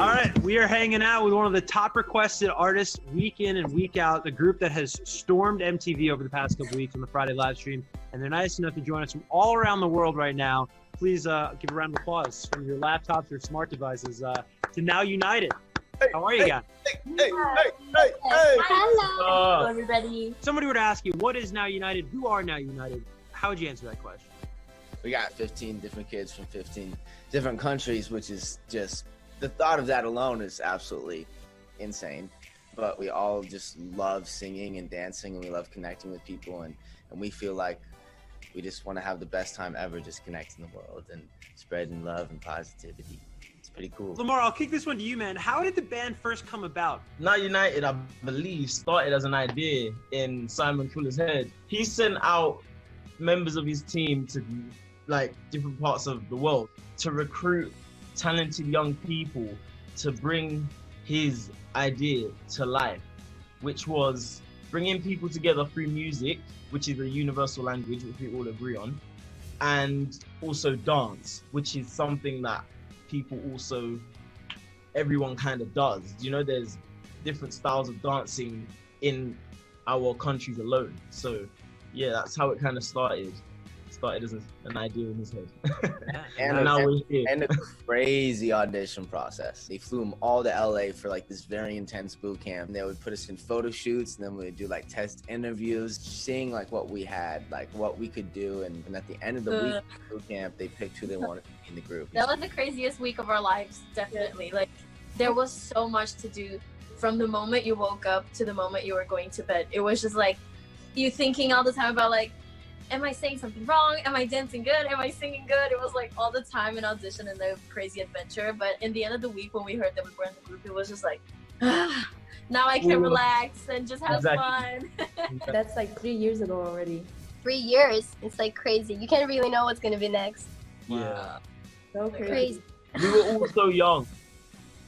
All right, we are hanging out with one of the top requested artists week in and week out, the group that has stormed MTV over the past couple weeks on the Friday live stream, and they're nice enough to join us from all around the world right now. Please give a round of applause from your laptops or smart devices to Now United. How are you guys? Hey. Hello, everybody. Somebody were to ask you, what is Now United? Who are Now United? How would you answer that question? We got 15 different kids from 15 different countries, which is just, the thought of that alone is absolutely insane. But we all just love singing and dancing, and we love connecting with people, and we feel like we just want to have the best time ever just connecting the world and spreading love and positivity. It's pretty cool. Lamar, I'll kick this one to you, man. How did the band first come about? Now United, I believe, started as an idea in Simon Fuller's head. He sent out members of his team to like different parts of the world to recruit talented young people to bring his idea to life, which was bringing people together through music, which is a universal language, which we all agree on, and also dance, which is something that people also, everyone kind of does. You know, there's different styles of dancing in our countries alone. So yeah, that's how it kind of started. Started as an idea in his head. and now we're here. And a crazy audition process. They flew them all to LA for like this very intense boot camp. They would put us in photo shoots, and then we would do like test interviews, seeing like what we had, like what we could do. And at the end of the week of boot camp, they picked who they wanted to be in the group. That was the craziest week of our lives, definitely. Like, there was so much to do from the moment you woke up to the moment you were going to bed. It was just like you thinking all the time about like, am I saying something wrong? Am I dancing good? Am I singing good? It was like all the time an audition and a crazy adventure. But in the end of the week, when we heard that we were in the group, it was just like, now I can relax and just have fun. That's like 3 years ago already. 3 years. It's like crazy. You can't really know what's going to be next. Yeah. So crazy. We were all so young,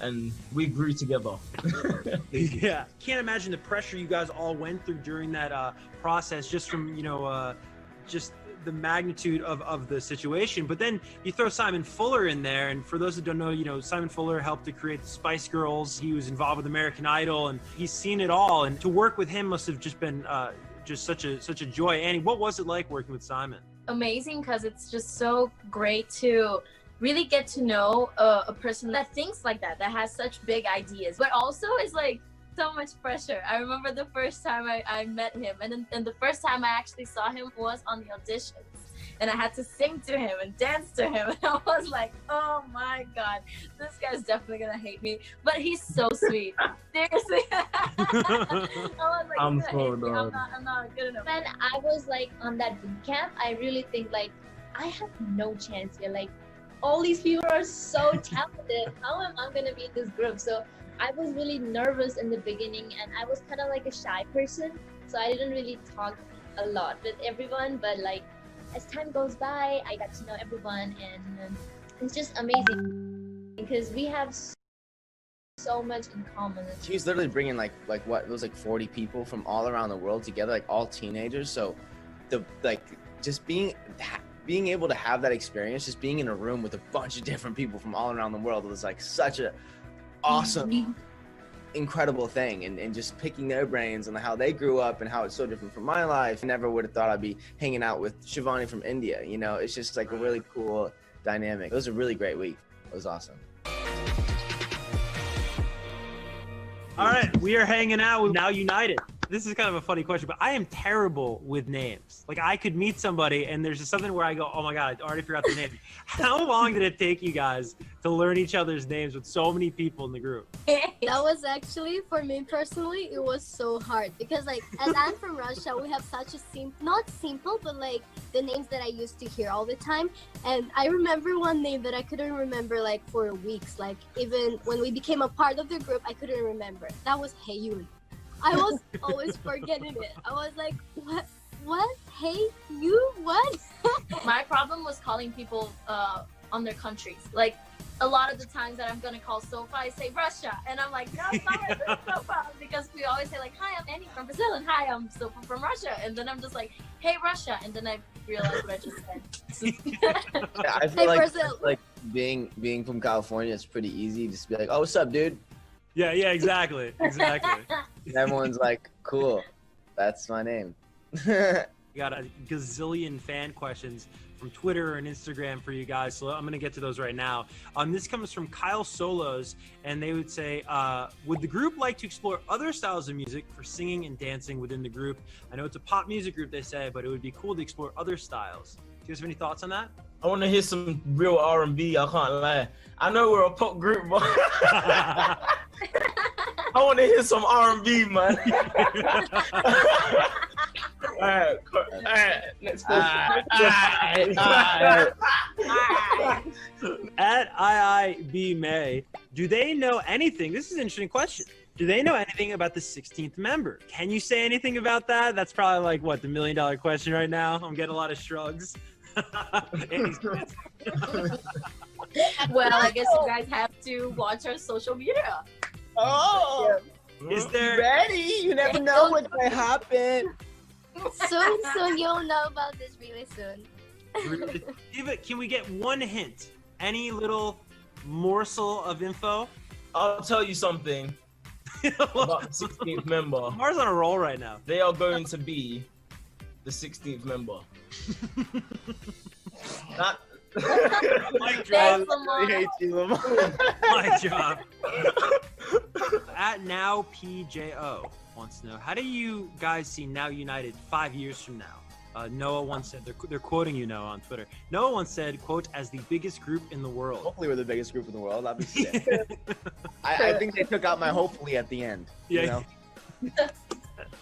and we grew together. Yeah, can't imagine the pressure you guys all went through during that process, just from, you know, just the magnitude of the situation. But then you throw Simon Fuller in there, and for those that don't know, you know, Simon Fuller helped to create the Spice Girls. He was involved with American Idol, and he's seen it all. And to work with him must have just been just such a joy. Annie, what was it like working with Simon? Amazing, because it's just so great to really get to know a person that thinks like that has such big ideas, but also is like so much pressure. I remember the first time I met him, and the first time I actually saw him was on the auditions, and I had to sing to him and dance to him, and I was like, oh my god, this guy's definitely gonna hate me, but he's so sweet. Seriously. I was like, I'm not good enough. When I was like on that boot camp, I really think like I have no chance here. Like, all these people are so talented. How am I gonna be in this group? So I was really nervous in the beginning, and I was kind of like a shy person, so I didn't really talk a lot with everyone. But like as time goes by, I got to know everyone, and it's just amazing because we have so much in common. He was literally bringing like what, it was like 40 people from all around the world together, like all teenagers. So the just being able to have that experience, just being in a room with a bunch of different people from all around the world, was like such a awesome, incredible thing. And just picking their brains on how they grew up and how it's so different from my life. I never would have thought I'd be hanging out with Shivani from India. You know, it's just like a really cool dynamic. It was a really great week. It was awesome. All right, we are hanging out with Now United. This is kind of a funny question, but I am terrible with names. Like, I could meet somebody and there's just something where I go, oh my God, I already forgot their name. How long did it take you guys to learn each other's names with so many people in the group? That was actually, for me personally, it was so hard because like, as I'm from Russia, we have such a not simple, but like the names that I used to hear all the time. And I remember one name that I couldn't remember like for weeks. Like even when we became a part of the group, I couldn't remember. That was Heyun. I was always forgetting it. I was like, what? Hey, you, what? My problem was calling people on their countries. Like, a lot of the times that I'm gonna call Sofa, I say Russia, and I'm like, no, sorry, Sofa, because we always say like, hi, I'm Annie from Brazil, and hi, I'm Sofa from Russia, and then I'm just like, hey, Russia, and then I realize what I just said. Yeah, I feel Hey, like Brazil. like being from California, it's pretty easy. Just be like, "Oh, what's up, dude?" Yeah, exactly. And everyone's like, "Cool, that's my name." We got a gazillion fan questions from Twitter and Instagram for you guys, so I'm going to get to those right now. This comes from Kyle Solos, and they would say, would the group like to explore other styles of music for singing and dancing within the group? I know it's a pop music group, they say, but it would be cool to explore other styles. Do you guys have any thoughts on that? I want to hear some real R&B. I can't lie. I know we're a pop group, but I want to hear some R&B, man. Alright, next question. At IIB May, do they know anything? This is an interesting question. Do they know anything about the 16th member? Can you say anything about that? That's probably like, what, the $1 million question right now? I'm getting a lot of shrugs. Well, I guess you guys have to watch our social media. Oh, Is there... ready? You never know what might happen. Soon you'll know about this really soon. Can we get one hint? Any little morsel of info? I'll tell you something about the 16th member. Mars on a roll right now. They are going to be the 16th member. That Mic Thanks, drop. Lamar. I hate you, Lamar. Mic drop. At Now PJO wants to know, how do you guys see Now United 5 years from now? Noah once said, they're quoting you, Noah, on Twitter. Noah once said, quote, as the biggest group in the world. Hopefully we're the biggest group in the world. That'd be sick. I think they took out my hopefully at the end. Yeah. You know?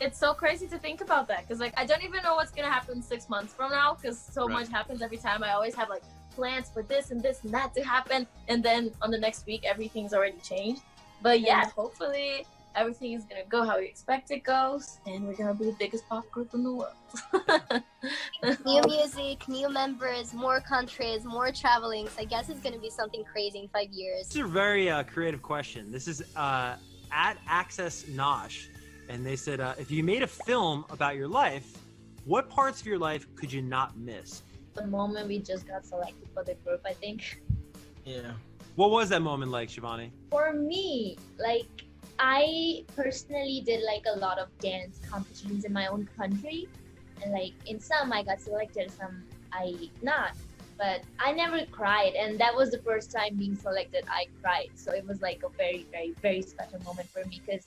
It's so crazy to think about that, because like I don't even know what's gonna happen 6 months from now, because so Right. much happens every time. I always have like plans for this and that to happen, and then on the next week everything's already changed. But yeah, hopefully everything is gonna go how we expect it goes, and we're gonna be the biggest pop group in the world. New music, new members, more countries, more traveling. So I guess it's gonna be something crazy in 5 years. This is a very creative question. This is at Access Nosh, and they said, if you made a film about your life, what parts of your life could you not miss? The moment we just got selected for the group, I think. yeah. What was that moment like, Shivani? For me, like I personally did like a lot of dance competitions in my own country, and like in some I got selected, some I not. But I never cried, and that was the first time being selected I cried. So it was like a very, very, very special moment for me, because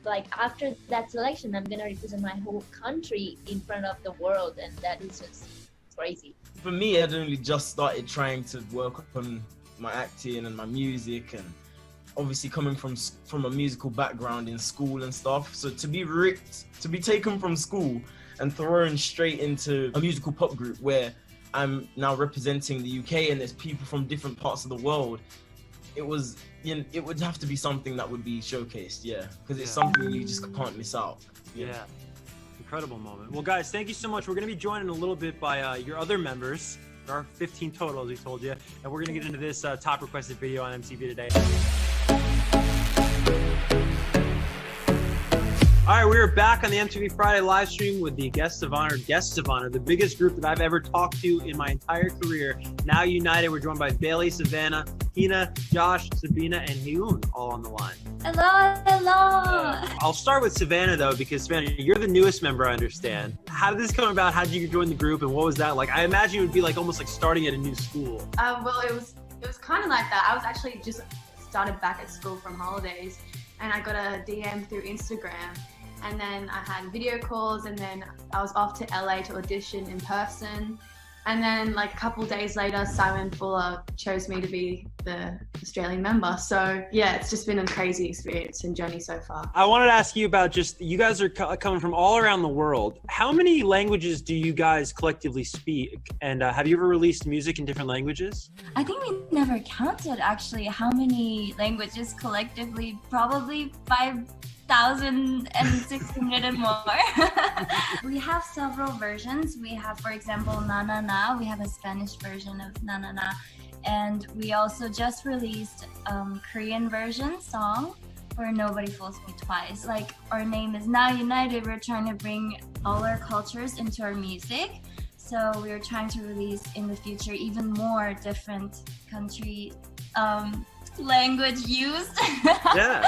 like after that selection, I'm gonna represent my whole country in front of the world, and that is just crazy. For me, I'd only just started trying to work on my acting and my music, and obviously coming from a musical background in school and stuff. So to be taken from school and thrown straight into a musical pop group where I'm now representing the UK and there's people from different parts of the world, it was, you know, it would have to be something that would be showcased, yeah, because it's something you just can't miss out. Yeah. Incredible moment. Well, guys, thank you so much. We're going to be joined in a little bit by your other members. There are 15 total, as we told you. And we're going to get into this top requested video on MTV today. All right, we are back on the MTV Friday live stream with the guests of honor, the biggest group that I've ever talked to in my entire career. Now United, we're joined by Bailey, Savannah, Hina, Josh, Sabina, and Hyun, all on the line. Hello. I'll start with Savannah, though, because Savannah, you're the newest member, I understand. How did this come about? How did you join the group, and what was that like? I imagine it would be like almost like starting at a new school. Well, it was kind of like that. I was actually just started back at school from holidays, and I got a DM through Instagram, and then I had video calls, and then I was off to LA to audition in person. And then like a couple days later, Simon Fuller chose me to be the Australian member. So yeah, it's just been a crazy experience and journey so far. I wanted to ask you about just, you guys are coming from all around the world. How many languages do you guys collectively speak? And have you ever released music in different languages? I think we never counted actually how many languages collectively, probably 5,600 and more. We have several versions. We have, for example, Na Na Na. We have a Spanish version of Na Na Na. And we also just released Korean version song for Nobody Fools Me Twice. Like, our name is Now United. We're trying to bring all our cultures into our music. So we're trying to release in the future even more different country language used. Yeah.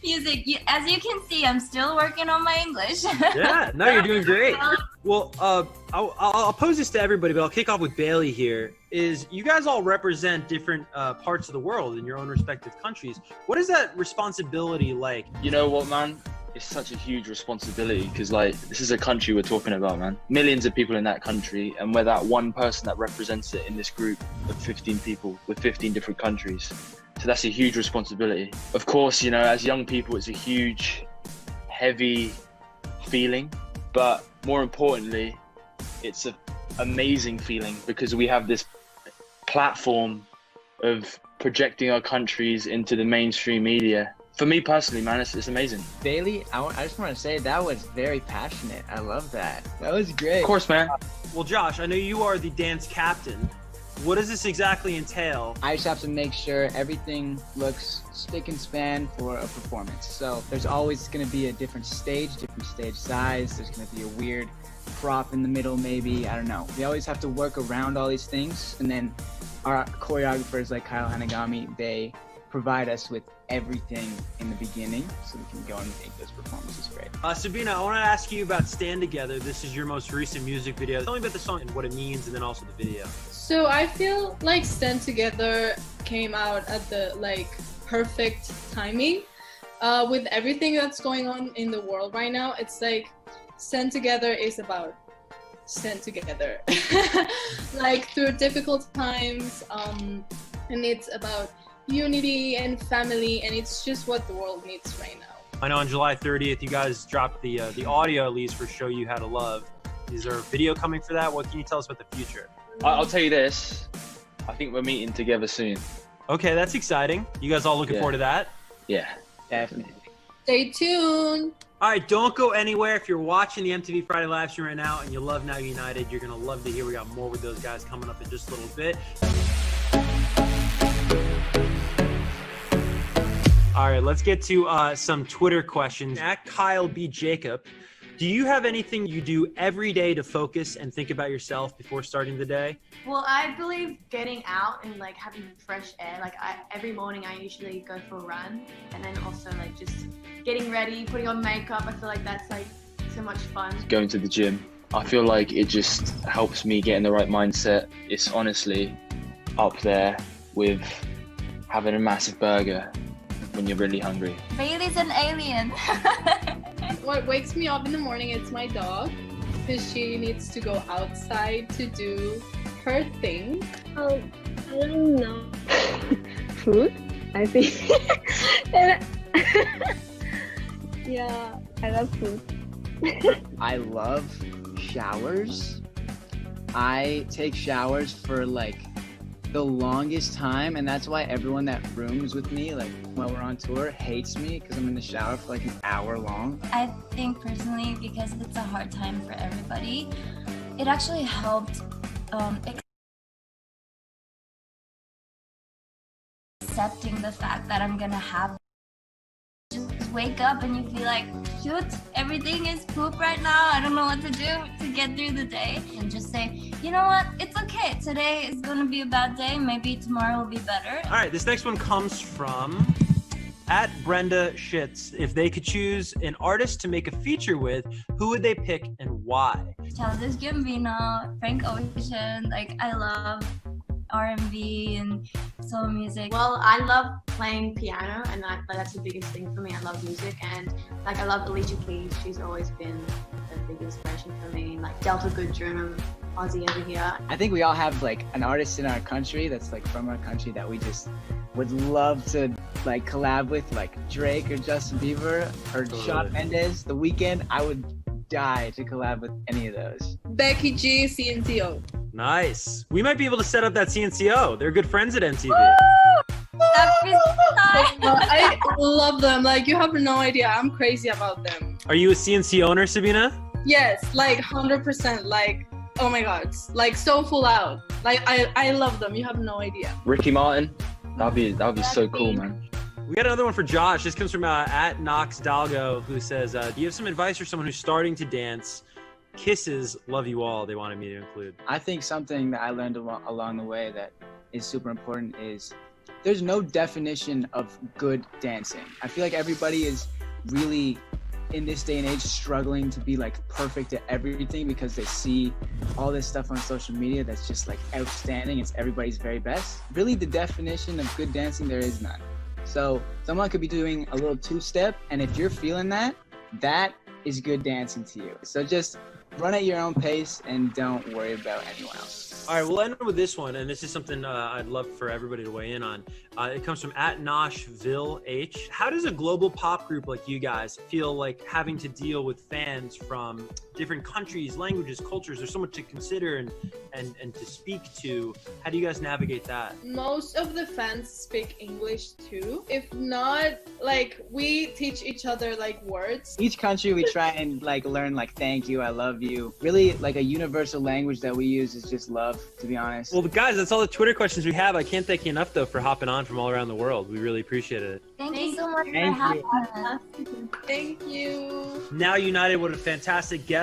Music. As you can see, I'm still working on my English. Yeah, no, you're doing great. Well, I'll pose this to everybody, but I'll kick off with Bailey here. Is you guys all represent different parts of the world in your own respective countries. What is that responsibility like? You know what, man? It's such a huge responsibility because, like, this is a country we're talking about, man. Millions of people in that country, and we're that one person that represents it in this group of 15 people with 15 different countries. So that's a huge responsibility. Of course, you know, as young people, it's a huge, heavy feeling, but more importantly, it's an amazing feeling because we have this platform of projecting our countries into the mainstream media. For me personally, man, it's amazing. Bailey, I just want to say that was very passionate. I love that. That was great. Of course, man. Well, Josh, I know you are the dance captain. What does this exactly entail? I just have to make sure everything looks spick and span for a performance. So there's always going to be a different stage size. There's going to be a weird prop in the middle, maybe. I don't know. We always have to work around all these things. And then our choreographers like Kyle Hanagami, they provide us with everything in the beginning so we can go and make those performances great. Sabina, I want to ask you about Stand Together. This is your most recent music video. Tell me about the song and what it means, and then also the video. So I feel like Stand Together came out at the perfect timing. With everything that's going on in the world right now, it's like Stand Together is about stand together. Through difficult times, and it's about unity and family, and it's just what the world needs right now. I know on July 30th, you guys dropped the audio at least for Show You How to Love. Is there a video coming for that? What can you tell us about the future? I'll tell you this. I think we're meeting together soon. Okay, that's exciting. You guys all looking forward to that? Yeah. Definitely. Stay tuned. All right, don't go anywhere. If you're watching the MTV Friday live stream right now and you love Now United, you're going to love to hear we got more with those guys coming up in just a little bit. All right, let's get to some Twitter questions. At Kyle B. Jacob, do you have anything you do every day to focus and think about yourself before starting the day? Well, I believe getting out and having fresh air. Every morning I usually go for a run, and then also just getting ready, putting on makeup. I feel like that's so much fun. Going to the gym. I feel like it just helps me get in the right mindset. It's honestly up there with having a massive burger when you're really hungry. Bailey's an alien. What wakes me up in the morning, it's my dog, because she needs to go outside to do her thing. I don't know. Food, I think. Yeah, I love food. I love showers. I take showers for the longest time, and that's why everyone that rooms with me when we're on tour hates me, because I'm in the shower for an hour long. I think personally, because it's a hard time for everybody, it actually helped accepting the fact that I'm gonna have just wake up and you feel like, shoot, everything is poop right now. I don't know what to do to get through the day. And just say, you know what? It's okay. Today is going to be a bad day. Maybe tomorrow will be better. All right, this next one comes from at Brenda Schitz. If they could choose an artist to make a feature with, who would they pick and why? Childish Gambino, Frank Ocean. I love R&B and soul music. Well, I love playing piano, and that's the biggest thing for me. I love music, and I love Alicia Keys. She's always been the biggest inspiration for me. Delta Goodrum, Aussie over here. I think we all have an artist in our country that's from our country that we just would love to collab with, Drake or Justin Bieber or Shawn Mendes. The Weeknd. I would die to collab with any of those. Becky G, CNCO. Nice. We might be able to set up that CNCO. They're good friends at MTV. I love them. You have no idea. I'm crazy about them. Are you a CNC owner, Sabina? Yes, 100%. Oh my god, so full out. I love them. You have no idea. Ricky Martin. That'd be so cool, man. We got another one for Josh. This comes from at Knox Dalgo, who says, do you have some advice for someone who's starting to dance Kisses, love you all, they wanted me to include. I think something that I learned along the way that is super important is there's no definition of good dancing. I feel like everybody is really, in this day and age, struggling to be like perfect at everything because they see all this stuff on social media that's just like outstanding. It's everybody's very best. Really, the definition of good dancing, there is none. So someone could be doing a little two-step, and if you're feeling that, that is good dancing to you. So just run at your own pace and don't worry about anyone else. All right, we'll end with this one, and this is something I'd love for everybody to weigh in on. It comes from @NoshvilleH. How does a global pop group like you guys feel like having to deal with fans from different countries, languages, cultures? There's so much to consider and to speak to. How do you guys navigate that? Most of the fans speak English too. If not, like, we teach each other like words. Each country we try and like learn like thank you, I love you. Really, like a universal language that we use is just love, to be honest. Well, guys, that's all the Twitter questions we have. I can't thank you enough, though, for hopping on from all around the world. We really appreciate it. Thank you so much for Thank you. having us. Thank you. Now united, what a fantastic guest.